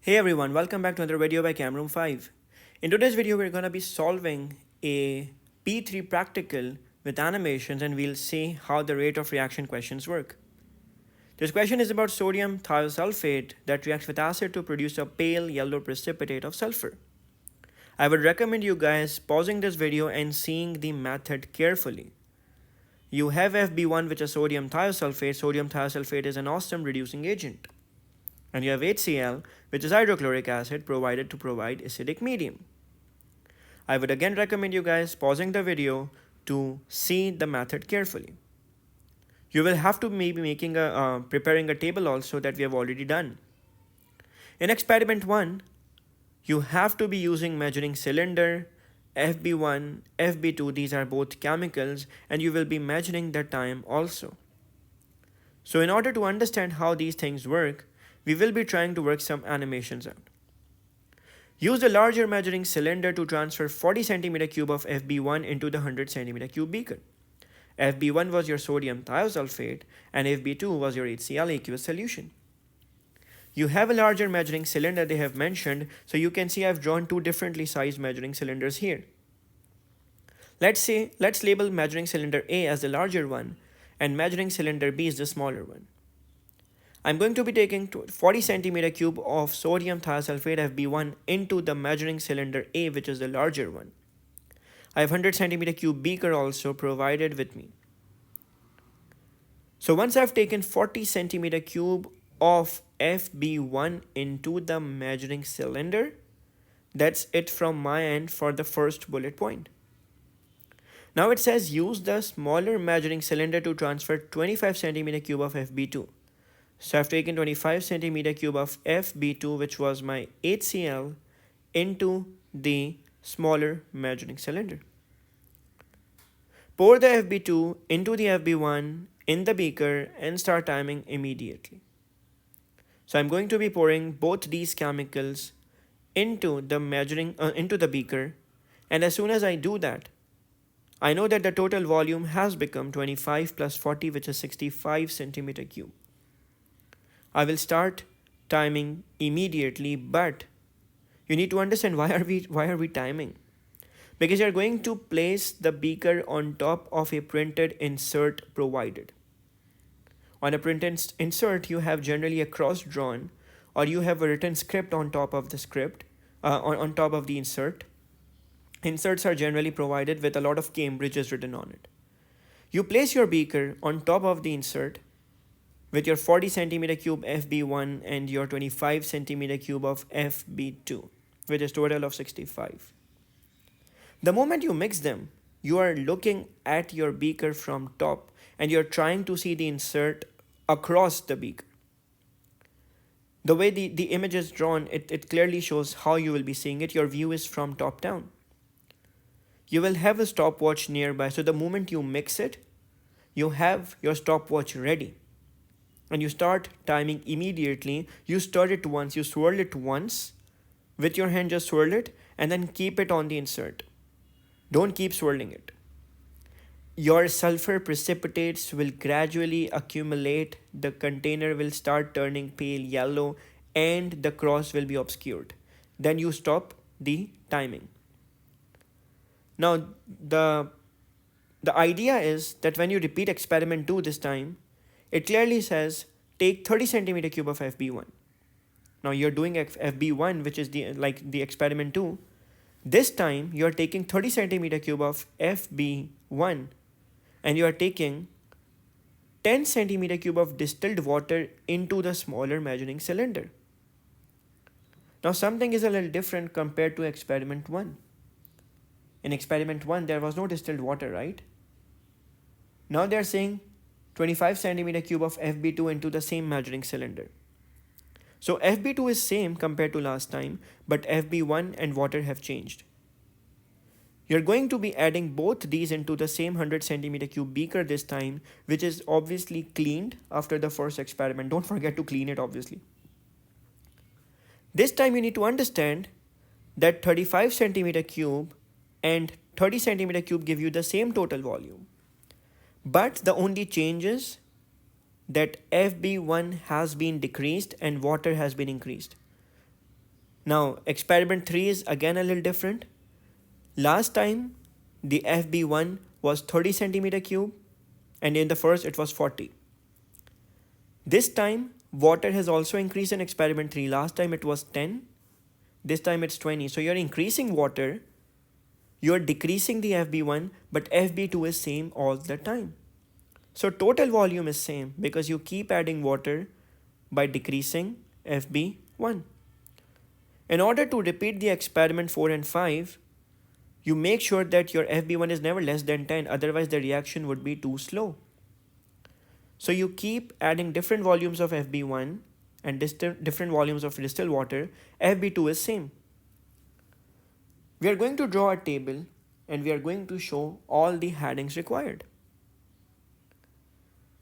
Hey everyone, welcome back to another video by Camroom 5. In today's video, we're going to be solving a P3 practical with animations and we'll see how the rate of reaction questions work. This question is about sodium thiosulfate that reacts with acid to produce a pale yellow precipitate of sulfur. I would recommend you guys pausing this video and seeing the method carefully. You have FB1, which is sodium thiosulfate. Sodium thiosulfate is an awesome reducing agent. And you have HCl, which is hydrochloric acid provided to provide acidic medium. I would again recommend you guys pausing the video to see the method carefully. You will have to maybe preparing a table also that we have already done. In experiment 1, you have to be using measuring cylinder, FB1, FB2, these are both chemicals, and you will be measuring the time also. So in order to understand how these things work, we will be trying to work some animations out. Use the larger measuring cylinder to transfer 40 cm cube of FB1 into the 100 cm cube beaker. FB1 was your sodium thiosulfate and FB2 was your HCl aqueous solution. You have a larger measuring cylinder they have mentioned, so you can see I've drawn two differently sized measuring cylinders here. Let's label measuring cylinder A as the larger one and measuring cylinder B is the smaller one. I'm going to be taking 40 cm cube of sodium thiosulfate FB1 into the measuring cylinder A, which is the larger one. I have 100 cm cube beaker also provided with me. So once I've taken 40 cm cube of FB1 into the measuring cylinder, that's it from my end for the first bullet point. Now it says use the smaller measuring cylinder to transfer 25 cm cube of FB2. So I've taken 25 cm cube of FB2, which was my HCl, into the smaller measuring cylinder. Pour the FB2 into the FB1 in the beaker and start timing immediately. So I'm going to be pouring both these chemicals into the beaker, and as soon as I do that, I know that the total volume has become 25 plus 40, which is 65 centimeter cube. I will start timing immediately, but you need to understand why are we timing? Because you're going to place the beaker on top of a printed insert provided. On a printed insert, you have generally a cross drawn, or you have a written script on top of the script, on top of the insert. Inserts are generally provided with a lot of Cambridges written on it. You place your beaker on top of the insert with your 40 centimeter cube FB1 and your 25 centimeter cube of FB2, which is total of 65. The moment you mix them, you are looking at your beaker from top and you're trying to see the insert across the beaker. The way the image is drawn, it clearly shows how you will be seeing it. Your view is from top down. You will have a stopwatch nearby, so the moment you mix it, you have your stopwatch ready. And you start timing immediately. You stir it once, you swirl it once. With your hand, just swirl it and then keep it on the insert. Don't keep swirling it. Your sulfur precipitates will gradually accumulate. The container will start turning pale yellow and the cross will be obscured. Then you stop the timing. Now, the idea is that when you repeat experiment 2 this time, it clearly says take 30 centimeter cube of FB1. Now you're doing FB1, which is the experiment 2. This time you're taking 30 centimeter cube of FB1 and you are taking 10 centimeter cube of distilled water into the smaller measuring cylinder. Now something is a little different compared to experiment 1. In experiment 1, there was no distilled water, right? Now they're saying 25 centimeter cube of FB2 into the same measuring cylinder. So FB2 is same compared to last time, but FB1 and water have changed. You're going to be adding both these into the same 100 centimeter cube beaker this time, which is obviously cleaned after the first experiment. Don't forget to clean it, obviously. This time you need to understand that 35 centimeter cube and 30 centimeter cube give you the same total volume. But the only change is that FB1 has been decreased and water has been increased. Now, experiment 3 is again a little different. Last time, the FB1 was 30 centimeter cube, and in the first it was 40. This time, water has also increased in experiment 3. Last time it was 10, this time it's 20. So you're increasing water, you're decreasing the FB1, but FB2 is same all the time. So total volume is same because you keep adding water by decreasing FB1. In order to repeat the experiment 4 and 5, you make sure that your FB1 is never less than 10, otherwise the reaction would be too slow. So you keep adding different volumes of FB1 and different volumes of distilled water, FB2 is same. We are going to draw a table and we are going to show all the headings required.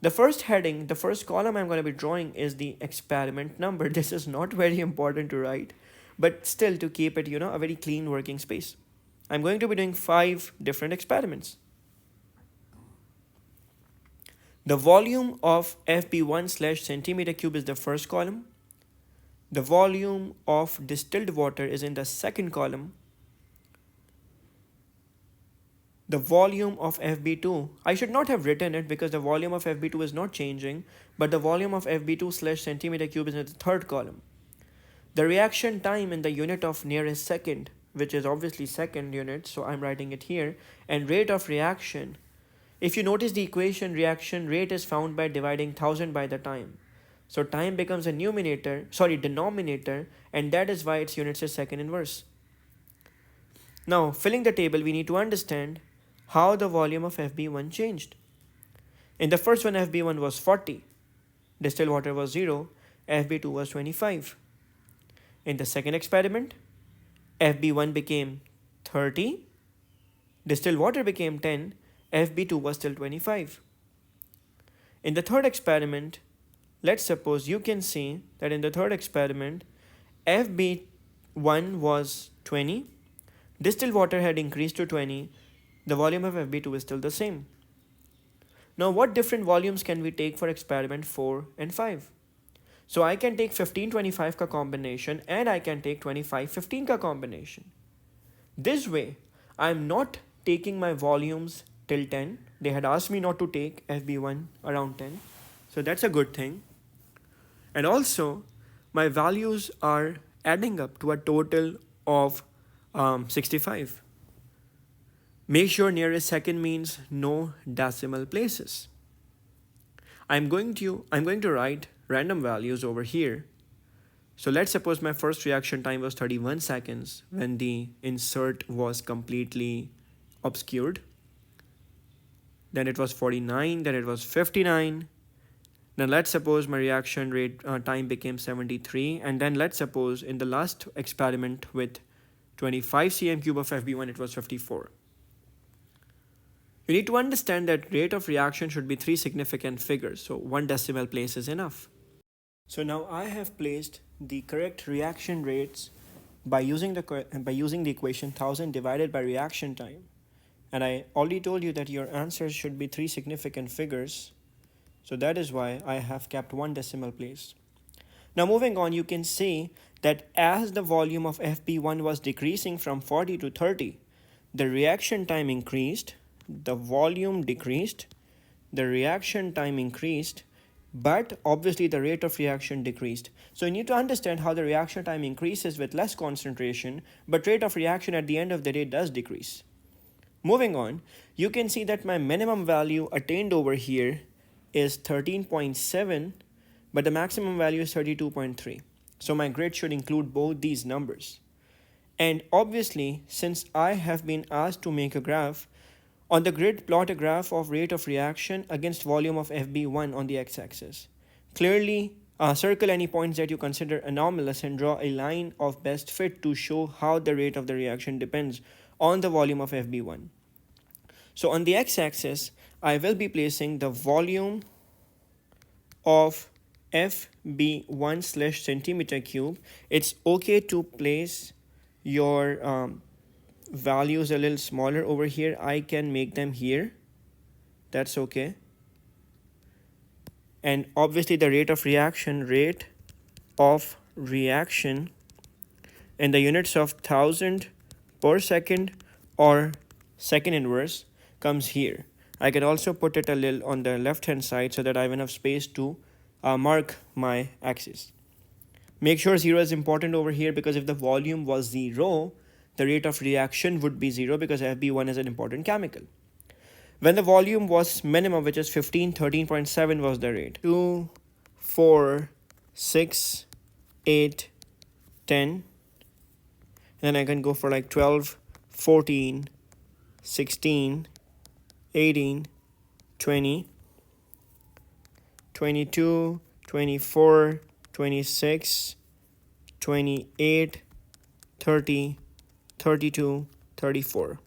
The first heading, the first column I'm going to be drawing is the experiment number. This is not very important to write, but still to keep it, a very clean working space. I'm going to be doing 5 different experiments. The volume of FB1/centimeter cube is the first column. The volume of distilled water is in the second column. The volume of FB2, I should not have written it because the volume of FB2 is not changing, but the volume of FB2/centimeter cube is in the third column. The reaction time in the unit of nearest second, which is obviously second unit, so I'm writing it here, and rate of reaction. If you notice the equation, reaction rate is found by dividing 1000 by the time. So time becomes a denominator, and that is why its units is second inverse. Now, filling the table, we need to understand how the volume of FB1 changed. In the first one, FB1 was 40, distilled water was 0, FB2 was 25. In the second experiment, FB1 became 30, distilled water became 10, FB2 was still 25. In the third experiment, let's suppose you can see that in the third experiment, FB1 was 20, distilled water had increased to 20, the volume of FB2 is still the same. Now, what different volumes can we take for experiment 4 and 5? So I can take 15-25 ka combination and I can take 25-15 ka combination. This way, I'm not taking my volumes till 10. They had asked me not to take FB1 around 10. So that's a good thing. And also, my values are adding up to a total of 65. Make sure nearest second means no decimal places. I'm going to write random values over here. So let's suppose my first reaction time was 31 seconds when the insert was completely obscured. Then it was 49, then it was 59. Then let's suppose my reaction rate time became 73, and then let's suppose in the last experiment with 25 cm cube of FB1 it was 54. You need to understand that rate of reaction should be 3 significant figures, so 1 decimal place is enough. So now I have placed the correct reaction rates by using the equation 1000 divided by reaction time. And I already told you that your answers should be 3 significant figures. So that is why I have kept 1 decimal place. Now moving on, you can see that as the volume of FB1 was decreasing from 40 to 30, the reaction time increased, the volume decreased, the reaction time increased, but obviously the rate of reaction decreased. So you need to understand how the reaction time increases with less concentration, but rate of reaction at the end of the day does decrease. Moving on, you can see that my minimum value attained over here is 13.7, but the maximum value is 32.3. So my grid should include both these numbers. And obviously, since I have been asked to make a graph, on the grid plot a graph of rate of reaction against volume of FB1 on the x-axis. Clearly, circle any points that you consider anomalous and draw a line of best fit to show how the rate of the reaction depends on the volume of FB1. So on the x-axis, I will be placing the volume of FB1/centimeter cube. It's okay to place your values a little smaller over here. I can make them here. That's okay. And obviously the rate of reaction in the units of 1000 per second or second inverse comes here. I can also put it a little on the left hand side so that I have enough space to mark my axis. Make sure 0 is important over here, because if the volume was 0, the rate of reaction would be 0, because FB1 is an important chemical. When the volume was minimum, which is 15, 13.7 was the rate. 2, 4, 6, 8, 10. Then I can go for like 12, 14, 16, 18, 20, 22, 24, 26, 28, 30, 32, 34.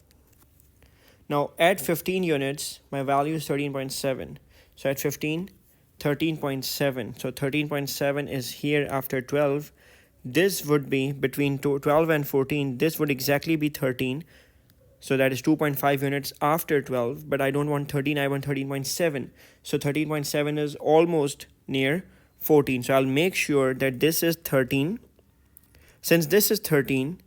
Now at 15 units, my value is 13.7. So at 15, 13.7. So 13.7 is here after 12. This would be between 12 and 14. This would exactly be 13. So that is 2.5 units after 12. But I don't want 13, I want 13.7. So 13.7 is almost near 14. So I'll make sure that this is 13. Since this is 13,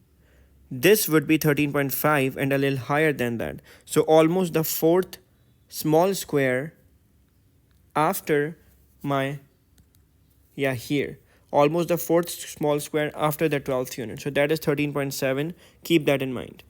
this would be 13.5 and a little higher than that. So almost the fourth small square after my, here. Almost the fourth small square after the 12th unit. So that is 13.7. Keep that in mind.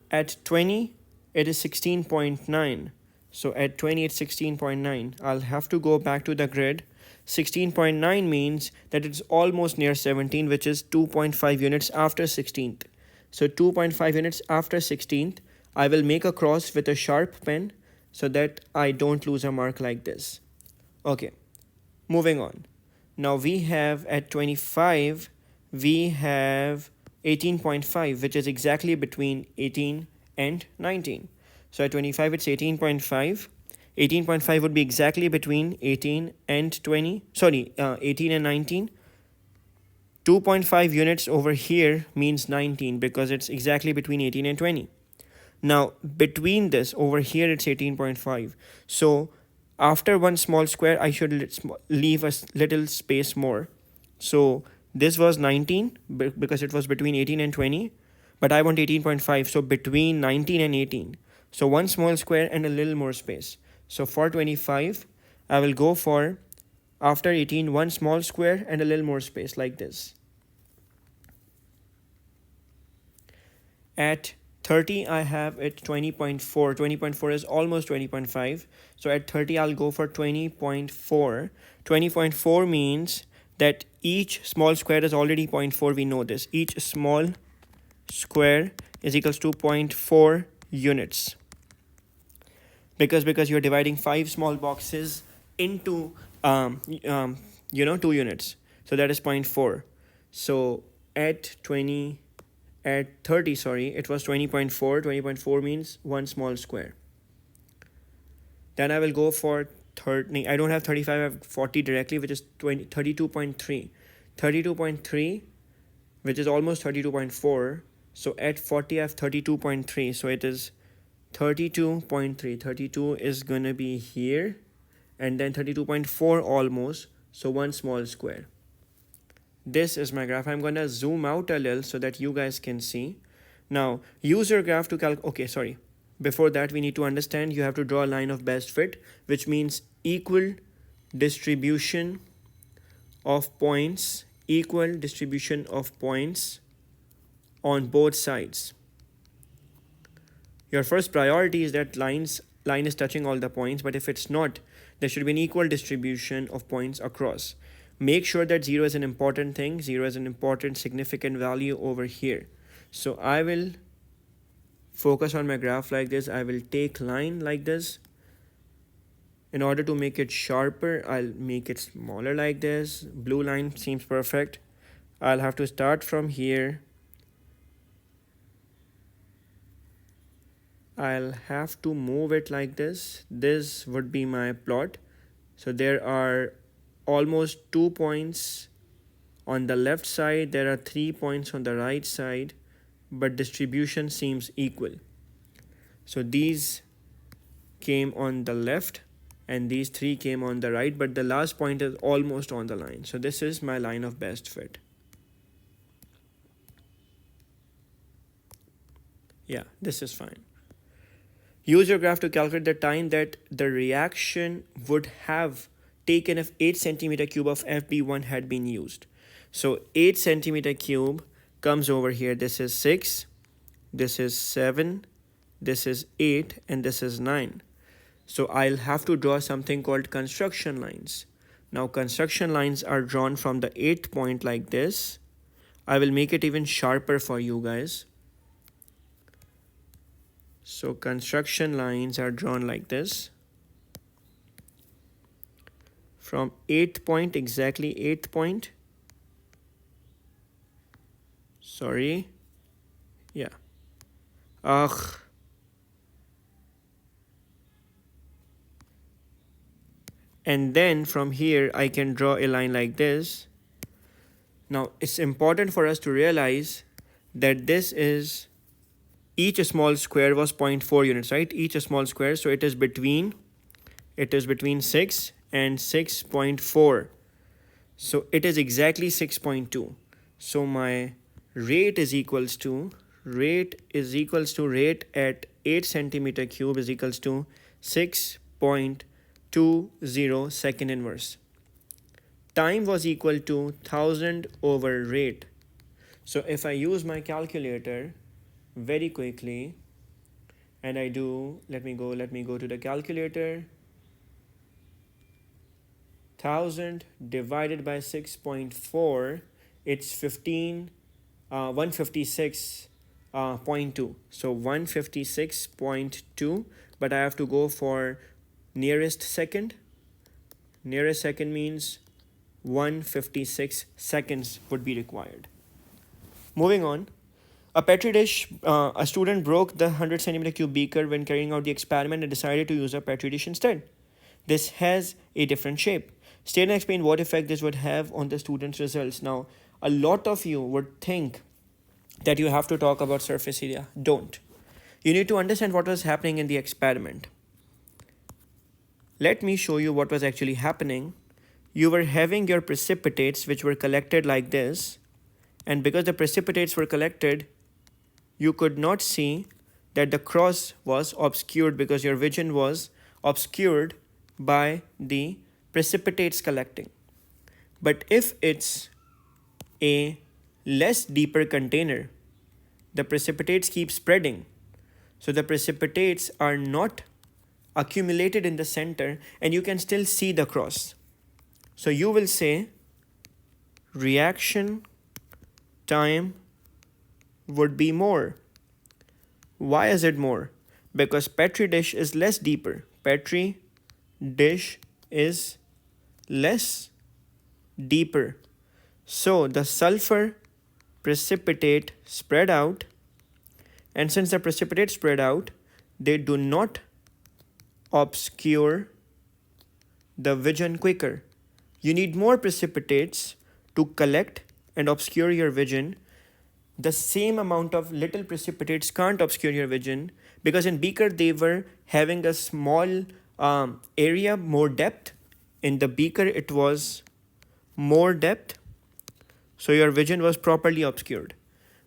At 20, it is 16.9. So at 20, it's 16.9. I'll have to go back to the grid. 16.9 means that it's almost near 17, which is 2.5 units after 16th. So 2.5 units after 16th, I will make a cross with a sharp pen so that I don't lose a mark like this. Okay, moving on. Now we have at 25, we have 18.5, which is exactly between 18 and 19. So at 25, it's 18.5. 18.5 would be exactly between 18 and 20. 18 and 19. 2.5 units over here means 19 because it's exactly between 18 and 20. Now, between this, over here, it's 18.5. So after one small square, I should leave a little space more. So this was 19 because it was between 18 and 20, but I want 18.5. So between 19 and 18. So one small square and a little more space. So for 25, I will go for, after 18, one small square and a little more space like this. At 30, I have it 20.4. 20.4 is almost 20.5. So at 30, I'll go for 20.4. 20.4 means that each small square is already 0.4. We know this. Each small square is equals to 0.4 units. Because you're dividing 5 small boxes into 2 units. So that is 0.4. So at 30, it was 20.4. 20.4 means one small square. Then I will go for 30. I don't have 35, I have 40 directly, which is 32.3. 32.3, which is almost 32.4. So at 40, I have 32.3. So it is 32.3. 32 is going to be here. And then 32.4 almost. So one small square. This is my graph. I'm going to zoom out a little so that you guys can see. Now, use your graph to calculate. Okay, sorry. Before that, we need to understand you have to draw a line of best fit, which means equal distribution of points. Equal distribution of points on both sides. Your first priority is that line is touching all the points, but if it's not, there should be an equal distribution of points across. Make sure that 0 is an important thing. 0 is an important significant value over here. So I will focus on my graph like this. I will take line like this. In order to make it sharper, I'll make it smaller like this. Blue line seems perfect. I'll have to start from here. I'll have to move it like this. This would be my plot. So there are almost 2 points on the left side. There are 3 points on the right side, but distribution seems equal. So these came on the left and these 3 came on the right, but the last point is almost on the line. So this is my line of best fit. Yeah, this is fine. Use your graph to calculate the time that the reaction would have taken if 8 centimeter cube of FB1 had been used. So 8 centimeter cube comes over here. This is 6, this is 7, this is 8, and this is 9. So I'll have to draw something called construction lines. Now construction lines are drawn from the 8th point like this. I will make it even sharper for you guys. So construction lines are drawn like this. From 8th point, exactly 8th point. Sorry. Yeah. Ugh. And then from here, I can draw a line like this. Now, it's important for us to realize that this is, each small square was 0.4 units, right? Each small square, so it is between 6 and 6.4. So it is exactly 6.2. So my rate is equals to rate at 8 centimeter cube is equals to 6.20 second inverse. Time was equal to 1000 over rate. So if I use my calculator very quickly and I do, let me go to the calculator. 1000 divided by 6.4, it's 156.2. So 156.2, but I have to go for nearest second. Nearest second means 156 seconds would be required. Moving on. A petri dish, a student broke the 100 centimeter cube beaker when carrying out the experiment and decided to use a petri dish instead. This has a different shape. State and explain what effect this would have on the student's results. Now, a lot of you would think that you have to talk about surface area. Don't. You need to understand what was happening in the experiment. Let me show you what was actually happening. You were having your precipitates which were collected like this, and because the precipitates were collected, you could not see that the cross was obscured because your vision was obscured by the precipitates collecting. But if it's a less deeper container, the precipitates keep spreading. So the precipitates are not accumulated in the center and you can still see the cross. So you will say reaction time would be more. Why is it more? Because petri dish is less deeper. Petri dish is less deeper. So the sulfur precipitate spread out, and since the precipitate spread out, they do not obscure the vision quicker. You need more precipitates to collect and obscure your vision. The same amount of little precipitates can't obscure your vision because in beaker they were having a small area, more depth. In the beaker it was more depth, so your vision was properly obscured.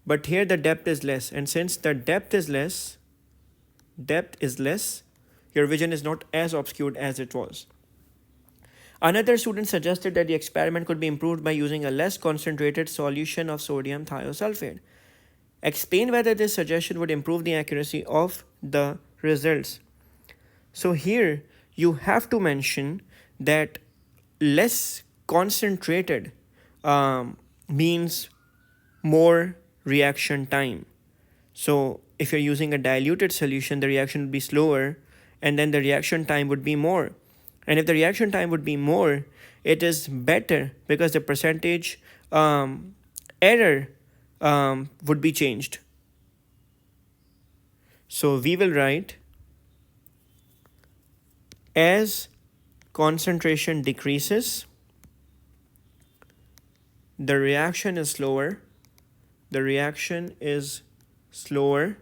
But here the depth is less, and since the depth is less, your vision is not as obscured as it was. Another student suggested that the experiment could be improved by using a less concentrated solution of sodium thiosulfate. Explain whether this suggestion would improve the accuracy of the results. So here you have to mention that less concentrated means more reaction time. So if you're using a diluted solution, the reaction would be slower and then the reaction time would be more. And if the reaction time would be more, it is better because the percentage error would be changed. So we will write as concentration decreases, the reaction is slower. The reaction is slower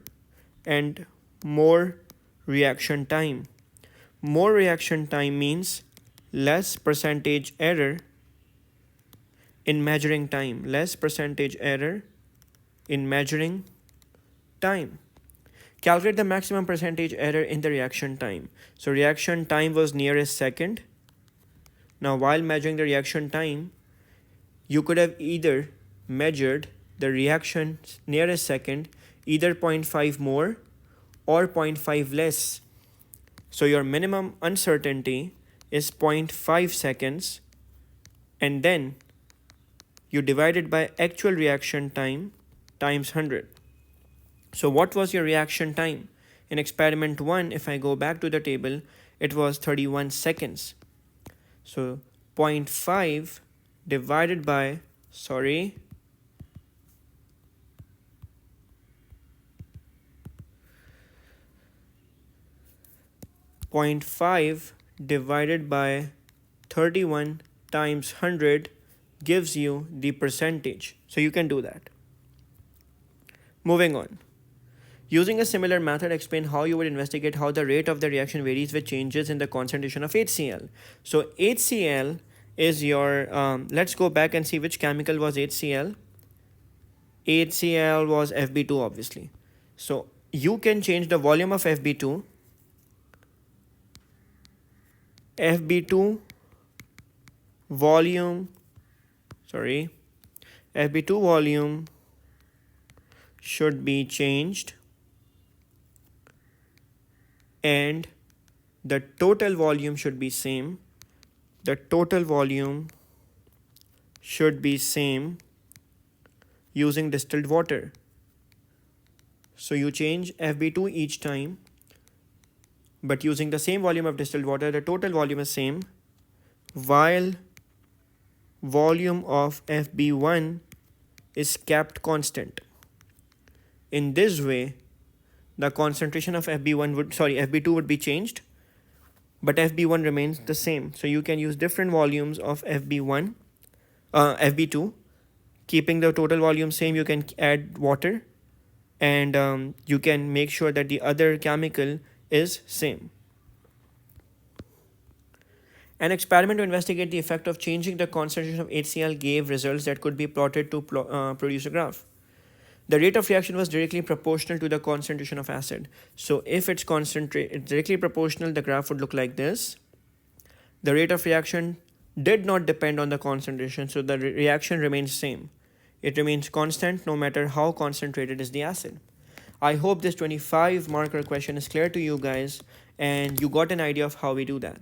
and more reaction time. More reaction time means less percentage error in measuring time. Less percentage error in measuring time. Calculate the maximum percentage error in the reaction time. So reaction time was near a second. Now while measuring the reaction time, you could have either measured the reaction near a second, either 0.5 more or 0.5 less. So your minimum uncertainty is 0.5 seconds, and then you divide it by actual reaction time times 100. So what was your reaction time? In experiment 1, if I go back to the table, it was 31 seconds. So 0.5 divided by, 0.5 divided by 31 times 100 gives you the percentage. So you can do that. Moving on. Using a similar method, explain how you would investigate how the rate of the reaction varies with changes in the concentration of HCl. So HCl is your, let's go back and see which chemical was HCl. HCl was FB2 obviously. So you can change the volume of FB2. FB2 volume should be changed, and the total volume should be same. The total volume should be same using distilled water. So you change FB2 each time, but using the same volume of distilled water, the total volume is same, while volume of FB1 is kept constant. In this way, the concentration of FB2 would be changed, but FB1 remains the same. So you can use different volumes of FB2, keeping the total volume same. You can add water, and you can make sure that the other chemical is same. An experiment to investigate the effect of changing the concentration of HCl gave results that could be plotted to produce a graph. The rate of reaction was directly proportional to the concentration of acid. So if it's directly proportional, the graph would look like this. The rate of reaction did not depend on the concentration, so the reaction remains same. It remains constant no matter how concentrated is the acid. I hope this 25 marker question is clear to you guys and you got an idea of how we do that.